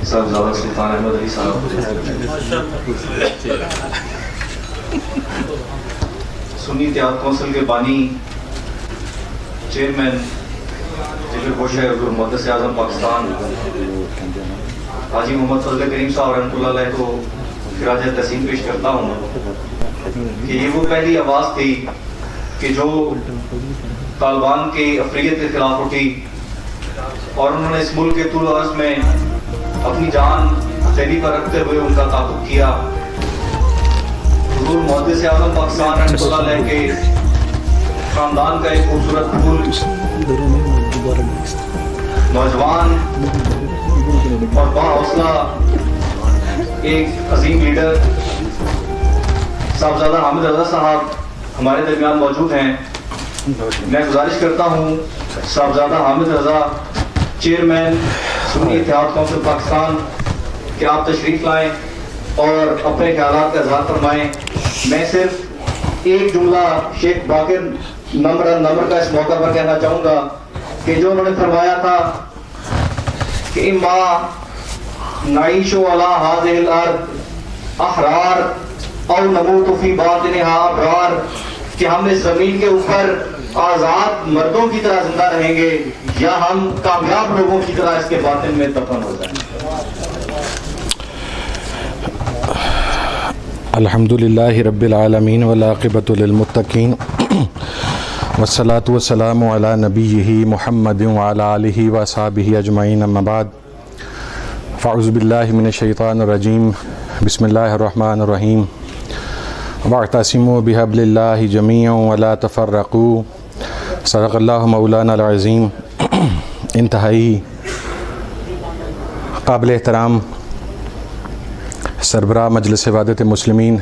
साहबजादा सुल्तान अहमद अली साहब, सुन्नी इत्तेहाद कौंसिल के बानी चेयरमैन मुक़द्दस आज़म पाकिस्तान हाजी मोहम्मद फजल करीम साहब रहमतुल्लाह अलैह को खिराज तहसीन पेश करता हूँ कि ये वो पहली आवाज़ थी कि जो तालिबान के अफरीयत के खिलाफ उठी और उन्होंने इस मुल्क के तूल अर्ज़ में अपनी जान हथेली पर रखते हुए उनका ताक़ुब किया। हुज़ूर मुक़द्दस आज़म पाकिस्तान रहमतुल्लाह अलैह के ख़ानदान का एक खूबसूरत फूल, नौजवान और बाहौसला एक अजीम लीडर साहबजादा हामिद रज़ा साहब हमारे दरमियान मौजूद हैं। मैं गुजारिश करता हूँ साहबजादा हामिद रज़ा चेयरमैन सुन्नी इत्तेहाद कौंसिल पाकिस्तान कि आप तशरीफ़ लाएँ और अपने ख्यालात का इज़हार फरमाएँ। मैं सिर्फ एक जुमला शेख बाकिर नम्र का इस मौका पर कहना चाहूँगा कि जो उन्होंने फरमाया था कि इम्मा नाइशो अला हाज़िहिल अर्द अहरार और नमूतु फी बातिनिहा अबरार, कि हम इस जमीन के ऊपर आजाद मर्दों की तरह जिंदा रहेंगे या हम कामयाब लोगों की तरह इसके बातिन में दफन हो जाएंगे। अल्हम्दुलिल्लाहि रब्बिल आलमीन वल आक़िबतु लिल मुत्तक़ीन वस्सलातु वस्सलामु अला नबिय्यिहि मुहम्मदिन व अला आलिहि व अस्हाबिहि अजमईन अम्मा बाद फ़अऊज़ु बिल्लाहि मिनश शैतानिर रजीम बिस्मिल्लाहिर रहमानिर रहीम वअतसिमू बिहब्लिल्लाहि जमीअन व ला तफ़र्रक़ू सदक़ल्लाहु मौलानाल अज़ीम। इंतहाई काबिल एहतराम सरबराह मजलिस वहदत मुस्लिमीन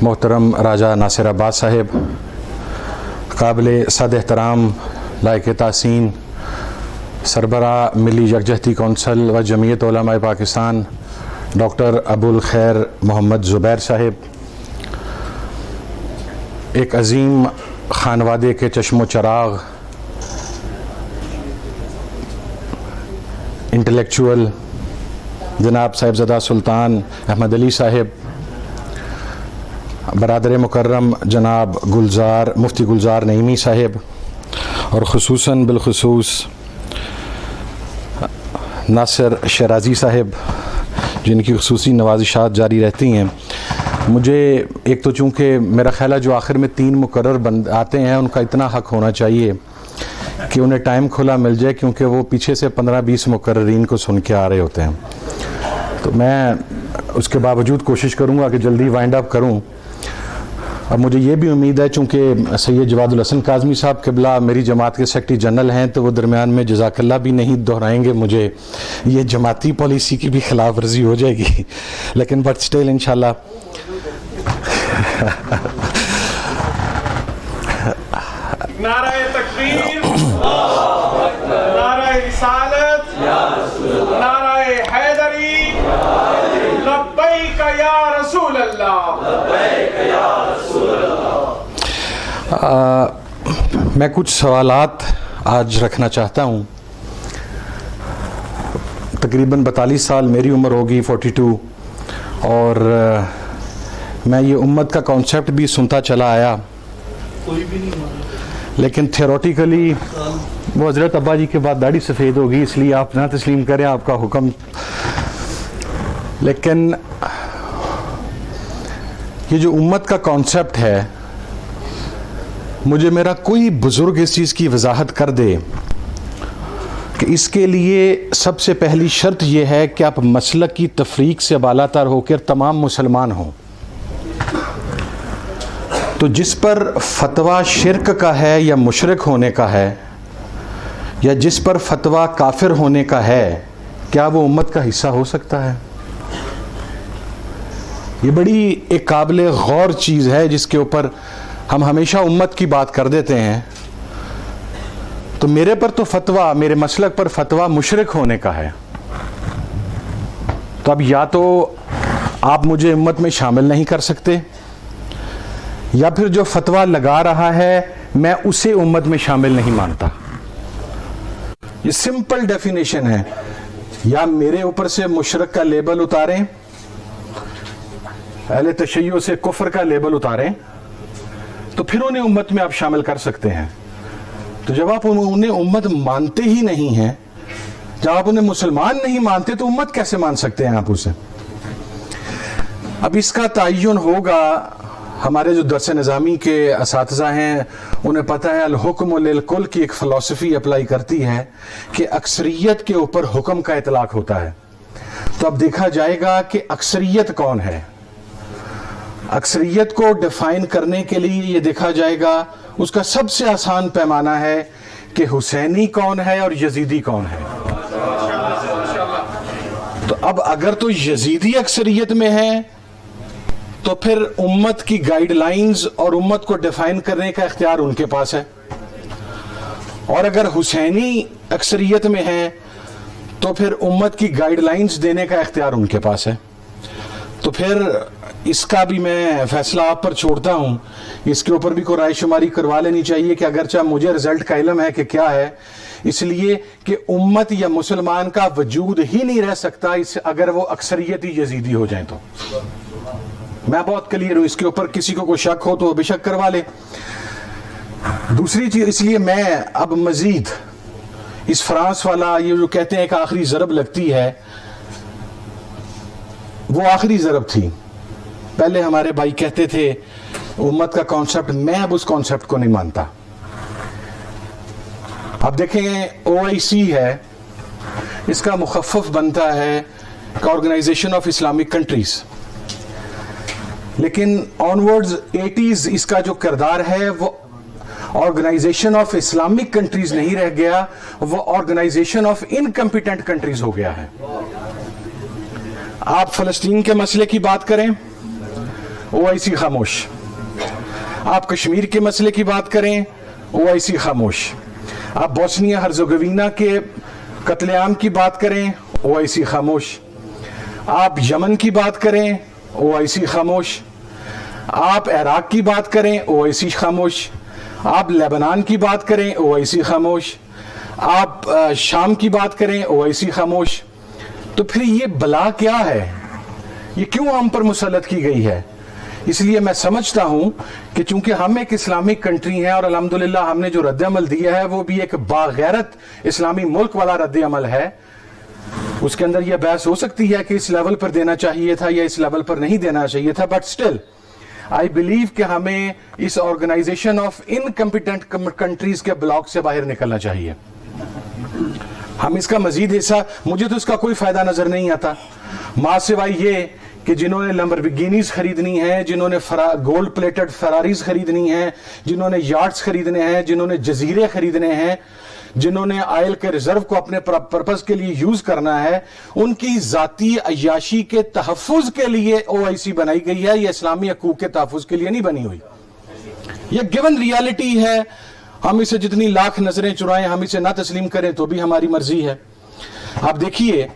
मोहतरम राजा नासिर अब्बास साहिब, काबिल सद एहतराम लायक तासीन सरबराह मिली यकजहती कौंसल व जमीयत उलमाए पाकिस्तान डॉक्टर अबुल खैर मोहम्मद ज़ुबैर साहिब, एक अजीम खानवादे के चश्मो चराग इंटेलेक्चुअल जनाब साहिबजादा सुल्तान अहमद अली साहिब, बरादर मुकर्रम जनाब गुलजार मुफ्ती गुलजार नईमी साहिब और ख़ुसूसन बिलख़ुसूस नासिर शराजी साहिब जिनकी ख़ुसूसी नवाजिशात जारी रहती हैं। मुझे एक तो चूँकि मेरा ख़्याल है जो आखिर में 3 मुकर्रर आते हैं उनका इतना हक़ होना चाहिए कि उन्हें टाइम खुला मिल जाए, क्योंकि वो पीछे से 15-20 मुकर्ररीन को सुन के आ रहे होते हैं। तो मैं उसके बावजूद कोशिश करूँगा कि जल्दी वाइंड अप करूँ। अब मुझे ये भी उम्मीद है चूँकि सैयद जवादुल हसन काज़मी साहब क़िबला मेरी जमात के सेक्रेटरी जनरल हैं तो वो दरमियान में जज़ाकल्लाह भी नहीं दोहराएंगे, मुझे ये जमाती पॉलिसी की भी खिलाफ वर्जी हो जाएगी, लेकिन बट स्टिल इंशाल्लाह नाराए तकबीर, नाराए रिसालत, नाराए हैदरी, लब्बैक या रसूल अल्लाह, लब्बैक या रसूल अल्लाह। मैं कुछ सवालात आज रखना चाहता हूँ। तकरीबन 42 साल मेरी उम्र होगी, 42, और मैं ये उम्मत का कॉन्सेप्ट भी सुनता चला आया, लेकिन थियोरेटिकली वो हज़रत अब्बा जी के बाद दाढ़ी सफ़ेद होगी इसलिए आप ना तस्लीम करें, आपका हुक्म। लेकिन ये जो उम्मत का कॉन्सेप्ट है, मुझे मेरा कोई बुज़ुर्ग इस चीज़ की वजाहत कर दे कि इसके लिए सबसे पहली शर्त यह है कि आप मसलक की तफरीक से बालातर होकर तमाम मुसलमान हों। तो जिस पर फतवा शिरक का है या मुशरिक होने का है, या जिस पर फतवा काफिर होने का है, क्या वो उम्मत का हिस्सा हो सकता है? ये बड़ी एक काबिल गौर चीज़ है जिसके ऊपर हम हमेशा उम्मत की बात कर देते हैं। तो मेरे पर तो फतवा, मेरे मसलक पर फतवा मुशरिक होने का है, तो अब या तो आप मुझे उम्मत में शामिल नहीं कर सकते, या फिर जो फतवा लगा रहा है मैं उसे उम्मत में शामिल नहीं मानता। ये सिंपल डेफिनेशन है। या मेरे ऊपर से मुशरक का लेबल उतारें, अहले तशय्यो से कुफ्र का लेबल उतारें, तो फिर उन्हें उम्मत में आप शामिल कर सकते हैं। तो जब आप उन्हें उम्मत मानते ही नहीं हैं, जब आप उन्हें मुसलमान नहीं मानते, तो उम्मत कैसे मान सकते हैं आप उसे? अब इसका तयन होगा, हमारे जो दरस निज़ामी के असातिज़ा हैं उन्हें पता है, अल हुक्म लिल कुल की एक फ़िलॉसफ़ी अप्लाई करती है कि अक्सरियत के ऊपर हुक्म का इतलाक होता है। तो अब देखा जाएगा कि अक्सरियत कौन है। अक्सरियत को डिफाइन करने के लिए ये देखा जाएगा, उसका सबसे आसान पैमाना है कि हुसैनी कौन है और यजीदी कौन है। तो अब अगर तो यजीदी अक्सरियत में है, तो फिर उम्मत की गाइडलाइंस और उम्मत को डिफाइन करने का इख्तियार उनके पास है। और अगर हुसैनी अक्सरियत में है, तो फिर उम्मत की गाइडलाइंस देने का इख्तियार उनके पास है। तो फिर इसका भी मैं फैसला आप पर छोड़ता हूं, इसके ऊपर भी कोई राय शुमारी करवा लेनी चाहिए कि अगरचे मुझे रिजल्ट का इल्म है कि क्या है, इसलिए कि उम्मत या मुसलमान का वजूद ही नहीं रह सकता इस अगर वो अक्सरियती यजीदी हो जाए। तो मैं बहुत क्लियर हूं, इसके ऊपर किसी को कोई शक हो तो बेशक करवा ले। दूसरी चीज, इसलिए मैं अब मजीद इस फ्रांस वाला ये जो कहते हैं कि आखिरी ज़रब लगती है, वो आखिरी ज़रब थी। पहले हमारे भाई कहते थे उम्मत का कॉन्सेप्ट, मैं अब उस कॉन्सेप्ट को नहीं मानता। अब देखें OIC है, इसका मुखफ़फ़ बनता है ऑर्गेनाइजेशन ऑफ इस्लामिक कंट्रीज, लेकिन ऑनवर्ड्स 80s इसका जो किरदार है वो ऑर्गेनाइजेशन ऑफ इस्लामिक कंट्रीज नहीं रह गया, वो ऑर्गेनाइजेशन ऑफ इनकम्पिटेंट कंट्रीज हो गया है। आप फलस्तीन के मसले की बात करें, OIC खामोश। आप कश्मीर के मसले की बात करें, OIC खामोश। आप बोस्निया हर्ज़ोगोविना के कत्लेआम की बात करें, OIC खामोश। आप यमन की बात करें, OIC खामोश। आप इराक की बात करें, OIC खामोश। आप लेबनान की बात करें, OIC खामोश। आप शाम की बात करें, OIC खामोश। तो फिर ये बला क्या है, ये क्यों हम पर मुसल्लत की गई है? इसलिए मैं समझता हूं कि चूंकि हम एक इस्लामिक कंट्री हैं और अल्हम्दुलिल्लाह हमने जो रद्द-ए-अमल दिया है वो भी एक बागैरत इस्लामी मुल्क वाला रद्द-ए-अमल है। उसके अंदर यह बहस हो सकती है कि इस लेवल पर देना चाहिए था या इस लेवल पर नहीं देना चाहिए था, बट स्टिल आई बिलीव कि हमें इस ऑर्गेनाइजेशन ऑफ इनकम्पिटेंट कंट्रीज के ब्लॉक से बाहर निकलना चाहिए। हम इसका मजीद हिस्सा, मुझे तो इसका कोई फायदा नजर नहीं आता, मां सिवाय ये कि जिन्होंने लैम्बोर्गिनीज खरीदनी है, जिन्होंने गोल्ड प्लेटेड फरारीज खरीदनी है, जिन्होंने यार्ड्स खरीदने हैं, जिन्होंने जजीरे खरीदने हैं, जिन्होंने ऑयल के रिजर्व को अपने पर्पस के लिए यूज करना है, उनकी जाती अय्याशी के तहफ़्फ़ुज़ के लिए OIC बनाई गई है। यह इस्लामी हकूक़ के तहफ़्फ़ुज़ के लिए नहीं बनी हुई। यह गिवन रियलिटी है। हम इसे जितनी लाख नजरें चुराएं, हम इसे ना तस्लीम करें तो भी हमारी मर्जी है। आप देखिए,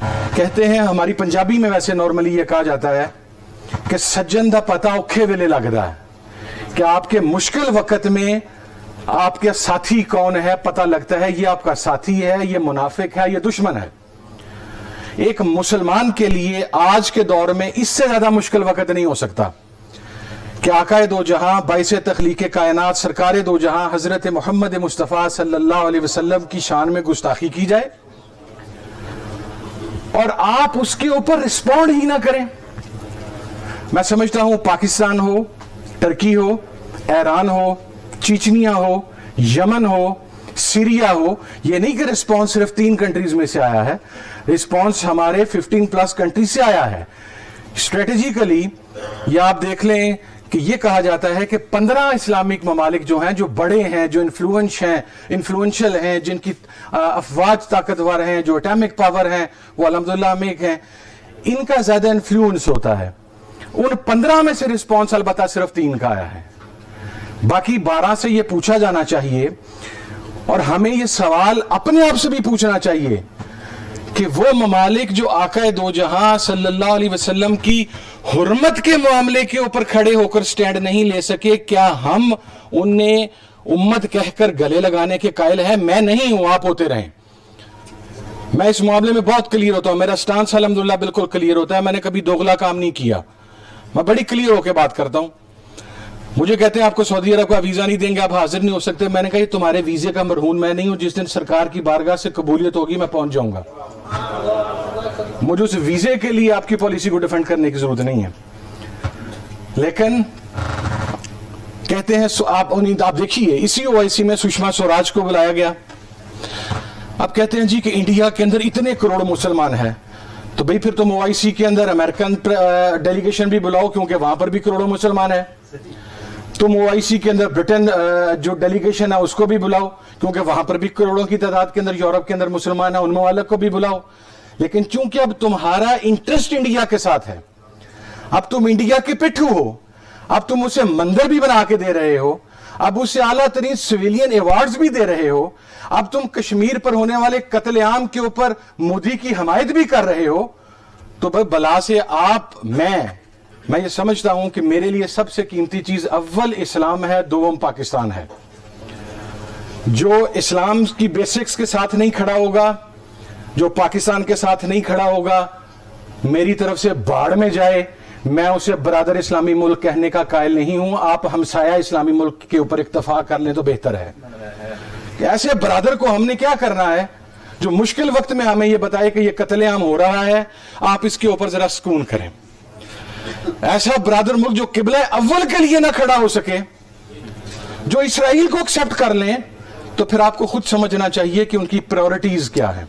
कहते हैं हमारी पंजाबी में वैसे नॉर्मली यह कहा जाता है कि सज्जन दा पता औखे वेले लगदा है, कि आपके मुश्किल वक्त में आपके साथी कौन है पता लगता है। ये आपका साथी है, ये मुनाफिक है, ये दुश्मन है। एक मुसलमान के लिए आज के दौर में इससे ज्यादा मुश्किल वक्त नहीं हो सकता कि आकाए दो जहां, बाइसे तख्लीके कायनात, सरकारे दो जहां हजरत मोहम्मद मुस्तफ़ा सल्लल्लाहु अलैहि वसल्लम की शान में गुस्ताखी की जाए और आप उसके ऊपर रिस्पॉन्ड ही ना करें। मैं समझता हूं पाकिस्तान हो, टर्की हो, ईरान हो, चीचनिया हो, यमन हो, सीरिया हो, ये नहीं कि रिस्पॉन्स सिर्फ 3 कंट्रीज में से आया है, रिस्पॉन्स हमारे 15+ कंट्रीज से आया है। स्ट्रेटेजिकली या आप देख लें कि यह कहा जाता है कि 15 इस्लामिक ममालिक जो हैं, जो बड़े हैं, जो इन्फ्लुएंशियल हैं, जिनकी अफवाज ताकतवर हैं, जो एटॉमिक पावर हैं, वो अल्हम्दुलिल्लाह में हैं, इनका ज्यादा इन्फ्लुएंस होता है। उन 15 में से रिस्पॉन्स अलबत्ता सिर्फ 3 का आया है। बाकी 12 से यह पूछा जाना चाहिए और हमें यह सवाल अपने आप से भी पूछना चाहिए कि वो ममालिक जो आकाए दो जहां सल्लल्लाहु अलैहि वसल्लम की हुर्मत के मामले के ऊपर खड़े होकर स्टैंड नहीं ले सके, क्या हम उन्हें उम्मत कहकर गले लगाने के कायल हैं? मैं नहीं हूं, आप होते रहें। मैं इस मामले में बहुत क्लियर होता हूं, मेरा स्टांस अल्हम्दुलिल्लाह बिल्कुल क्लियर होता है, मैंने कभी दोगला काम नहीं किया, मैं बड़ी क्लियर होकर बात करता हूं। मुझे कहते हैं आपको सऊदी अरब का वीजा नहीं देंगे, आप हाजिर नहीं हो सकते। मैंने कहा तुम्हारे वीजे का मरहून मैं नहीं हूं, जिस दिन सरकार की बारगाह से कबूलियत होगी मैं पहुंच जाऊंगा। मुझे उस वीजे के लिए आपकी पॉलिसी को डिफेंड करने की जरूरत नहीं है। लेकिन कहते हैं आप देखिए इसी ओआईसी में सुषमा स्वराज को बुलाया गया। अब कहते हैं जी कि इंडिया के अंदर इतने करोड़ मुसलमान हैं, तो भाई फिर तुम ओआईसी के अंदर अमेरिकन डेलीगेशन भी बुलाओ, क्योंकि वहां पर भी करोड़ों मुसलमान है। तुम ओआईसी के अंदर ब्रिटेन जो डेलीगेशन है उसको भी बुलाओ, क्योंकि वहां पर भी करोड़ों की तादाद के अंदर यूरोप के अंदर मुसलमान है, उन ममालिक को भी बुलाओ। लेकिन चूंकि अब तुम्हारा इंटरेस्ट इंडिया के साथ है, अब तुम इंडिया के पिट्ठू हो, अब तुम उसे मंदिर भी बना के दे रहे हो, अब उसे आला तरीन सिविलियन अवार्ड्स भी दे रहे हो, अब तुम कश्मीर पर होने वाले कत्लेआम के ऊपर मोदी की हमायत भी कर रहे हो, तो भाई बला से मैं ये समझता हूं कि मेरे लिए सबसे कीमती चीज अव्वल इस्लाम है, दोम पाकिस्तान है। जो इस्लाम की बेसिक्स के साथ नहीं खड़ा होगा, जो पाकिस्तान के साथ नहीं खड़ा होगा, मेरी तरफ से बाढ़ में जाए, मैं उसे बरादर इस्लामी मुल्क कहने का कायल नहीं हूं। आप हमसाया इस्लामी मुल्क के ऊपर इत्तफाक कर लें तो बेहतर है। ऐसे बरादर को हमने क्या करना है जो मुश्किल वक्त में हमें यह बताए कि यह कत्लेआम हो रहा है, आप इसके ऊपर जरा सुकून करें। ऐसा बरादर मुल्क जो किबला अव्वल के लिए ना खड़ा हो सके, जो इसराइल को एक्सेप्ट कर लें, तो फिर आपको खुद समझना चाहिए कि उनकी प्रायोरिटीज क्या है।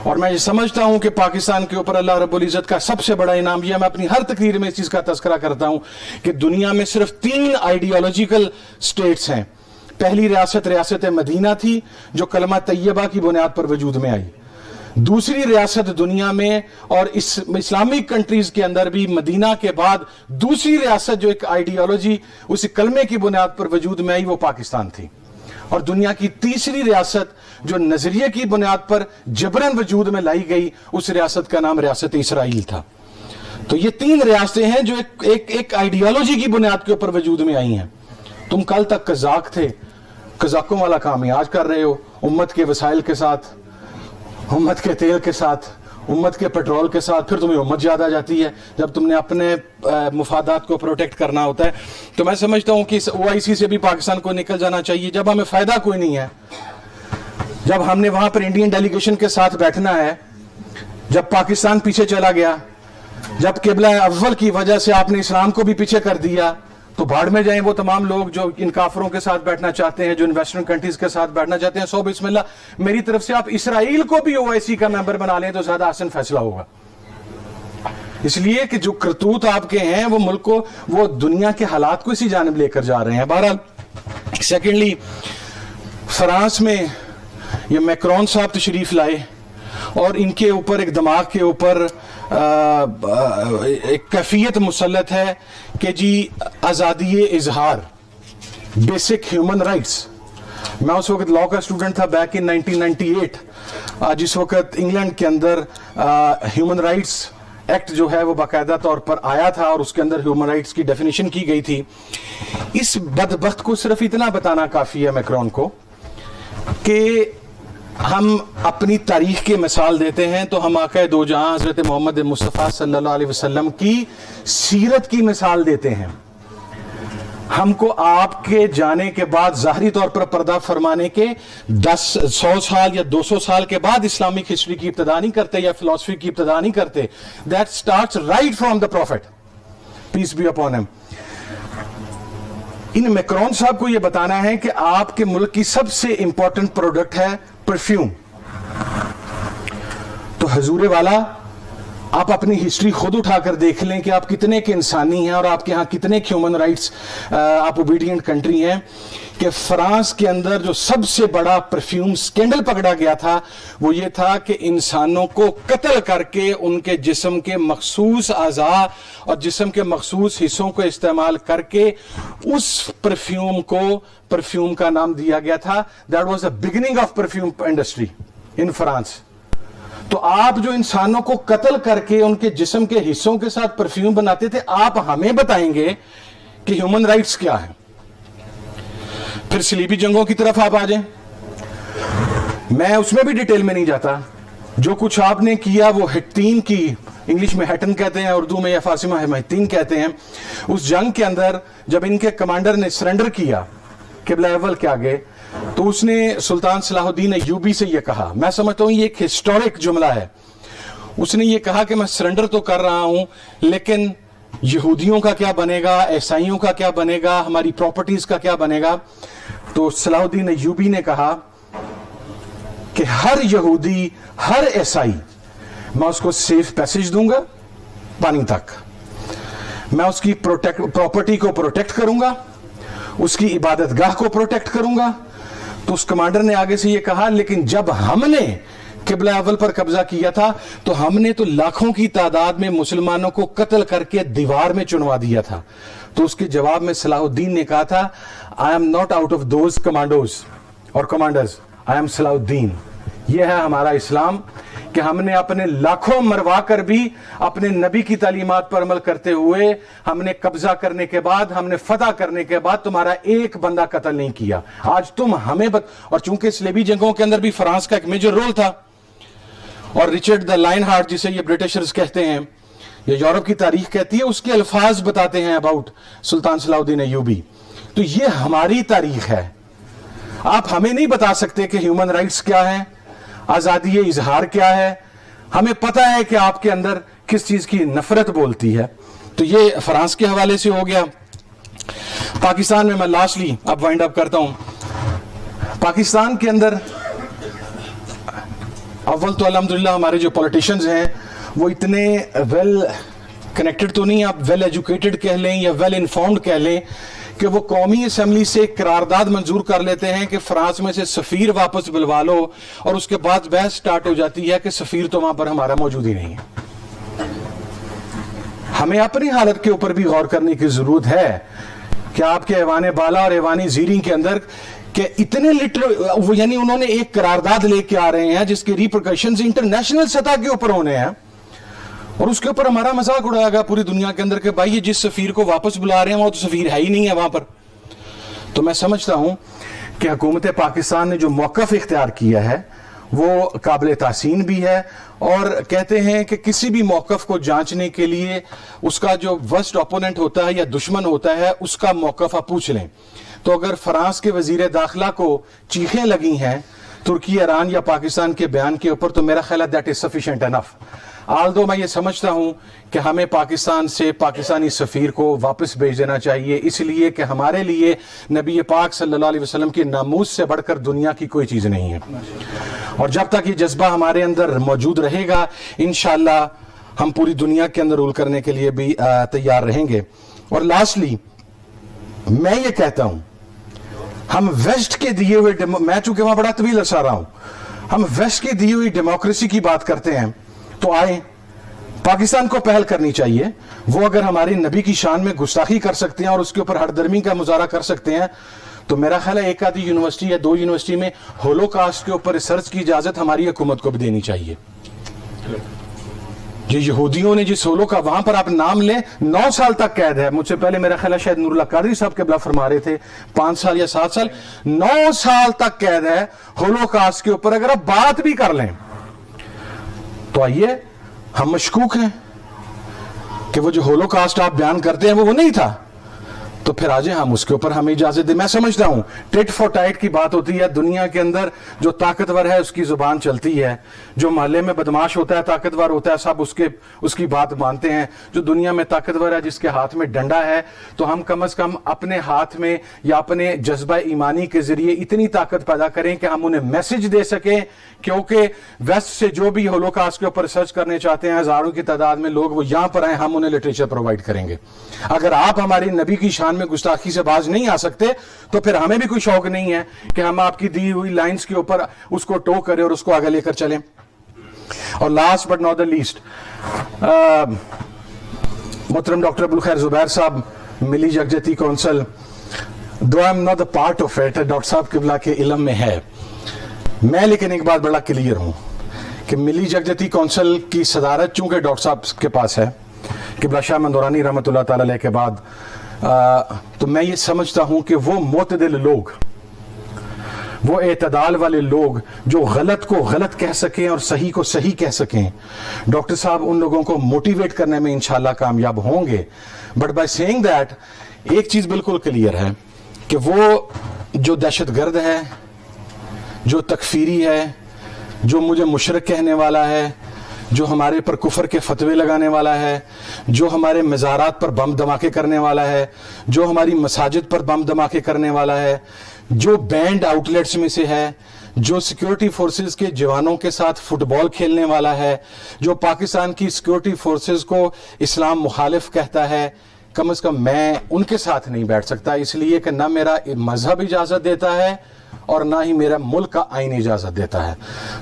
और मैं ये समझता हूं कि पाकिस्तान के ऊपर अल्लाह रब्बुल इज्जत का सबसे बड़ा इनाम यह, मैं अपनी हर तकरीर में इस चीज का तस्करा करता हूं कि दुनिया में सिर्फ 3 आइडियोलॉजिकल स्टेट्स हैं। पहली रियासत मदीना थी जो कलमा तैयबा की बुनियाद पर वजूद में आई। दूसरी रियासत दुनिया में और इस्लामिक कंट्रीज के अंदर भी मदीना के बाद दूसरी रियासत जो एक आइडियोलॉजी उस कलमे की बुनियाद पर वजूद में आई वो पाकिस्तान थी। और दुनिया की तीसरी रियासत जो नजरिए की बुनियाद पर जबरन वजूद में लाई गई, उस रियासत का नाम रियासत इसराइल था। तो ये 3 रियासतें हैं जो एक आइडियोलॉजी की बुनियाद के ऊपर वजूद में आई हैं। तुम कल तक कजाक थे, कजाकों वाला काम ही आज कर रहे हो, उम्मत के वसाइल के साथ, उम्मत के तेल के साथ, उम्मत के पेट्रोल के साथ। फिर तुम्हें उम्मत याद आ जाती है जब तुमने अपने मुफादात को प्रोटेक्ट करना होता है। तो मैं समझता हूं कि इस ओआईसी से भी पाकिस्तान को निकल जाना चाहिए। जब हमें फायदा कोई नहीं है, जब हमने वहां पर इंडियन डेलीगेशन के साथ बैठना है, जब पाकिस्तान पीछे चला गया, जब किबला अव्वल की वजह से आपने इस्लाम को भी पीछे कर दिया, तो भाड़ में जाएं वो तमाम लोग जो इन काफरों के साथ बैठना चाहते हैं, जो इन वेस्टर्न कंट्रीज के साथ बैठना चाहते हैं। सो बिस्मिल्लाह, मेरी तरफ से आप इसराइल को भी ओआईसी का मेंबर बना लें तो ज्यादा आसान फैसला होगा। इसलिए कि जो करतूत आपके हैं वो मुल्क को, वो दुनिया के हालात को इसी जानिब लेकर जा रहे हैं। बहरहाल, सेकेंडली, फ्रांस में ये मैक्रोन साहब तशरीफ लाए और इनके ऊपर एक दिमाग के ऊपर एक कैफियत मुसल्लत है कि जी आज़ादी इजहार, बेसिक ह्यूमन राइट्स। मैं उस वक्त लॉ का स्टूडेंट था बैक इन 1998, जिस वक्त इंग्लैंड के अंदर ह्यूमन राइट्स एक्ट जो है वो बाकायदा तौर पर आया था और उसके अंदर ह्यूमन राइट्स की डेफिनेशन की गई थी। इस बदबख्त को सिर्फ इतना बताना काफी है मैक्रोन को कि हम अपनी तारीख की मिसाल देते हैं तो हम आका दो जहां हजरत मोहम्मद मुस्तफ़ा सल्लल्लाहु अलैहि वसल्लम की सीरत की मिसाल देते हैं। हमको आपके जाने के बाद ज़ाहरी तौर पर पर्दा फरमाने के 100 साल या 200 साल के बाद इस्लामिक हिस्ट्री की इब्तिदा नहीं करते या फिलॉसफी की इब्तिदा नहीं करते। That starts right from the prophet, peace be upon him. इन मैक्रोन साहब को यह बताना है कि आपके मुल्क की सबसे इंपॉर्टेंट प्रोडक्ट है परफ्यूम। तो हजूरे वाला, आप अपनी हिस्ट्री खुद उठाकर देख लें कि आप कितने के इंसानी हैं और आपके यहाँ कितने ह्यूमन राइट्स आप ओबीडियंट कंट्री हैं। कि फ्रांस के अंदर जो सबसे बड़ा परफ्यूम स्कैंडल पकड़ा गया था वो ये था कि इंसानों को कत्ल करके उनके जिस्म के मखसूस अज़ा और जिस्म के मखसूस हिस्सों को इस्तेमाल करके उस परफ्यूम का नाम दिया गया था। That was the beginning of perfume industry in France. तो आप जो इंसानों को कत्ल करके उनके जिस्म के हिस्सों के साथ परफ्यूम बनाते थे, आप हमें बताएंगे कि ह्यूमन राइट्स क्या है। फिर सलीबी जंगों की तरफ आप आ जाएं, मैं उसमें भी डिटेल में नहीं जाता, जो कुछ आपने किया वो हिट्टीन की, इंग्लिश में हैटन कहते हैं, उर्दू में या फारसी में हिट्टीन कहते हैं, उस जंग के अंदर जब इनके कमांडर ने सरेंडर किया किबला अव्वल के आगे, तो उसने सुल्तान सलाहुद्दीन अय्यूबी से यह कहा, मैं समझता हूं ये एक हिस्टोरिक जुमला है, उसने ये कहा कि मैं सरेंडर तो कर रहा हूं लेकिन यहूदियों का क्या बनेगा, ईसाइयों का क्या बनेगा, हमारी प्रॉपर्टीज का क्या बनेगा। तो सलाहुद्दीन अय्यूबी ने कहा कि हर यहूदी, हर ईसाई, मैं उसको सेफ पैसेज दूंगा पानी तक, मैं उसकी प्रॉपर्टी को प्रोटेक्ट करूंगा, उसकी इबादतगाह को प्रोटेक्ट करूंगा। तो उस कमांडर ने आगे से यह कहा, लेकिन जब हमने किबला अव्वल पर कब्जा किया था तो हमने तो लाखों की तादाद में मुसलमानों को कत्ल करके दीवार में चुनवा दिया था। तो उसके जवाब में सलाहुद्दीन ने कहा था, I am not out of those commandos और कमांडर्स, आई एम सलाहुद्दीन। यह है हमारा इस्लाम कि हमने अपने लाखों मरवा कर भी अपने नबी की तालीमात पर अमल करते हुए हमने कब्जा करने के बाद, हमने फतह करने के बाद तुम्हारा एक बंदा कत्ल नहीं किया। आज तुम हमें और चूंकि सलेबी जंगों के अंदर भी फ्रांस का एक मेजर रोल था, और रिचर्ड द लाइन हार्ट जिसे ये ब्रिटिशर्स कहते हैं, ये यूरोप की तारीख कहती है, उसके अल्फाज बताते हैं अबाउट सुल्तान सलाहुद्दीन अय्यूबी। तो ये हमारी तारीख है। आप हमें नहीं बता सकते कि ह्यूमन राइट्स क्या है, आजादी इजहार क्या है। हमें पता है कि आपके अंदर किस चीज की नफरत बोलती है। तो ये फ्रांस के हवाले से हो गया। पाकिस्तान में मैं लास्टली अब वाइंड अप करता हूं। पाकिस्तान के अंदर अव्वल तो अल्हम्दुलिल्लाह हमारे जो पॉलिटिशियंस हैं वो इतने वेल कनेक्टेड तो नहीं, आप वेल एजुकेटेड कह लें या वेल इन्फॉर्म्ड कह लें, कि वो कौमी असेंबली से करारदाद मंजूर कर लेते हैं कि फ्रांस में से सफीर वापस बुलवा लो, और उसके बाद बहस स्टार्ट हो जाती है कि सफीर तो वहां पर हमारा मौजूद ही नहीं है। हमें अपनी हालत के ऊपर भी गौर करने की जरूरत है कि आपके ऐवान बाला और ऐवान ज़ीरी के अंदर कि इतने लिटर, यानी उन्होंने एक करारदाद लेके आ रहे हैं जिसके रिपरकशंस इंटरनेशनल सतह के ऊपर होने हैं, और उसके ऊपर हमारा मजाक उड़ाया गया पूरी दुनिया के अंदर कि भाई ये जिस सफीर को वापस बुला रहे हैं वो तो सफीर है ही नहीं है वहां पर। तो मैं समझता हूं कि हुकूमत पाकिस्तान ने जो मौक़िफ़ इख्तियार किया है वो काबिल तासीन भी है, और कहते हैं कि किसी भी मौक़िफ़ को जांचने के लिए उसका जो वर्स्ट ओपोनेंट होता है या दुश्मन होता है उसका मौक़िफ़ आप पूछ लें। तो अगर फ्रांस के वजीर दाखिला को चीखें लगी हैं तुर्की, ईरान या पाकिस्तान के बयान के ऊपर, तो मेरा ख्याल है that is sufficient enough. Aldous मैं ये समझता हूं कि हमें पाकिस्तान से पाकिस्तानी सफीर को वापस भेज देना चाहिए, इसलिए कि हमारे लिए नबी पाक सल्लल्लाहु अलैहि वसल्लम की नामूस से बढ़कर दुनिया की कोई चीज़ नहीं है। और जब तक ये जज्बा हमारे अंदर मौजूद रहेगा, इंशाअल्लाह हम पूरी दुनिया के अंदर रूल करने के लिए भी तैयार रहेंगे। और लास्टली मैं ये कहता हूं, हम वेस्ट के दिए हुए, मैं चूंकि वहां बड़ा तवील अरसा रहा हूं, हम वेस्ट की दी हुई डेमोक्रेसी की बात करते हैं, तो आए पाकिस्तान को पहल करनी चाहिए। वो अगर हमारी नबी की शान में गुस्ताखी कर सकते हैं और उसके ऊपर हरदर्मी का मुजाहरा कर सकते हैं, तो मेरा ख्याल है एक आधी यूनिवर्सिटी या दो यूनिवर्सिटी में होलोकास्ट के ऊपर रिसर्च की इजाजत हमारी हुकूमत को भी देनी चाहिए। ये यहूदियों ने जिस होलो का, वहां पर आप नाम लें, 9 साल तक कैद है। मुझसे पहले मेरा ख्याल है शायद नूरुल्लाह कादरी साहब के बला फरमा रहे थे 5 साल या 7 साल, 9 साल तक कैद है होलोकास्ट के ऊपर। अगर आप बात भी कर लें तो आइए, हम मशकूक हैं कि वो जो होलोकास्ट आप बयान करते हैं वो नहीं था, तो फिर आज हम उसके ऊपर हमें इजाजत दें। मैं समझता हूं टिट फॉर टाइट की बात होती है। दुनिया के अंदर जो ताकतवर है उसकी जुबान चलती है, जो मोहल्ले में बदमाश होता है, ताकतवर होता है, सब उसकी बात मानते हैं। जो दुनिया में ताकतवर है, जिसके हाथ में डंडा है, तो हम कम से कम अपने हाथ में या अपने जज्बा ईमानी के जरिए इतनी ताकत पैदा करें कि हम उन्हें मैसेज दे सकें, क्योंकि वेस्ट से जो भी होलोकास्ट के ऊपर रिसर्च करने चाहते हैं, हजारों की तादाद में लोग, वो यहां पर आए, हम उन्हें लिटरेचर प्रोवाइड करेंगे। अगर आप हमारी नबी की शान में गुस्ताखी से बाज नहीं आ सकते, तो फिर हमें भी कोई शौक नहीं है कि हम आपकी दी हुई लाइंस के ऊपर उसको टो करें और उसको आगे लेकर चलें। और last but not the least, मोहतरम डॉक्टर अब्दुल खैर जुबैर साहब, मिली यकजहती कौंसिल, दो I am not the part of it, doctor साहब किबला के इल्म में है मैं, लेकिन एक बात बड़ा क्लियर हूं कि मिली यकजहती कौंसिल की सदारत चूंकि डॉक्टर साहब के पास है, किबला शाह मंदौरानी रहमतुल्लाह ताला अलैह के बाद, तो मैं ये समझता हूं कि वो मोतदिल लोग, वो एतदाल वाले लोग जो गलत को गलत कह सकें और सही को सही कह सकें। डॉक्टर साहब उन लोगों को मोटिवेट करने में इंशाल्लाह कामयाब होंगे। बट बाय सेइंग दैट एक चीज बिल्कुल क्लियर है कि वो जो दहशतगर्द है, जो तकफीरी है, जो मुझे मुशरिक कहने वाला है, जो हमारे पर कुफर के फतवे लगाने वाला है, जो हमारे मज़ारात पर बम धमाके करने वाला है, जो हमारी मसाजिद पर बम धमाके करने वाला है, जो बैंड आउटलेट्स में से है, जो सिक्योरिटी फोर्सेस के जवानों के साथ फुटबॉल खेलने वाला है, जो पाकिस्तान की सिक्योरिटी फोर्सेस को इस्लाम मुखालिफ कहता है, कम से कम मैं उनके साथ नहीं बैठ सकता, इसलिए कि ना मेरा मजहब इजाज़त देता है और ना ही मेरा मुल्क का आईन इजाजत देता है।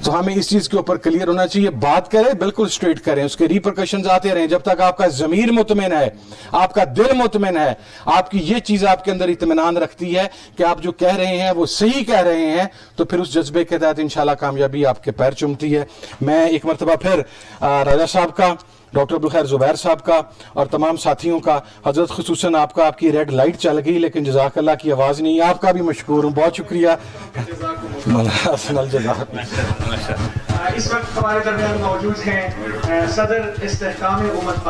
तो हमें इस चीज के ऊपर क्लियर होना चाहिए। बात करें बिल्कुल स्ट्रेट करें, उसके रिपरकशंस आते रहें। जब तक आपका ज़मीर मुतमिन है, आपका दिल मुतमिन है, आपकी ये चीज आपके अंदर इत्मीनान रखती है कि आप जो कह रहे हैं वो सही कह रहे हैं, तो फिर उस जज्बे के तहत इंशाल्लाह कामयाबी आपके पैर चूमती है। मैं एक मरतबा फिर राजा साहब का, डॉक्टर अब्दुल खैर ज़ुबैर साहब का और तमाम साथियों का, हजरत खुसूसन आपका, आपकी रेड लाइट चल गई लेकिन जज़ाकल्लाह की आवाज़ नहीं, आपका भी मशकूर हूँ, बहुत शुक्रिया। इस वक्त हमारे दरमियान मौजूद हैं सदर इस्तेहकाम उम्मत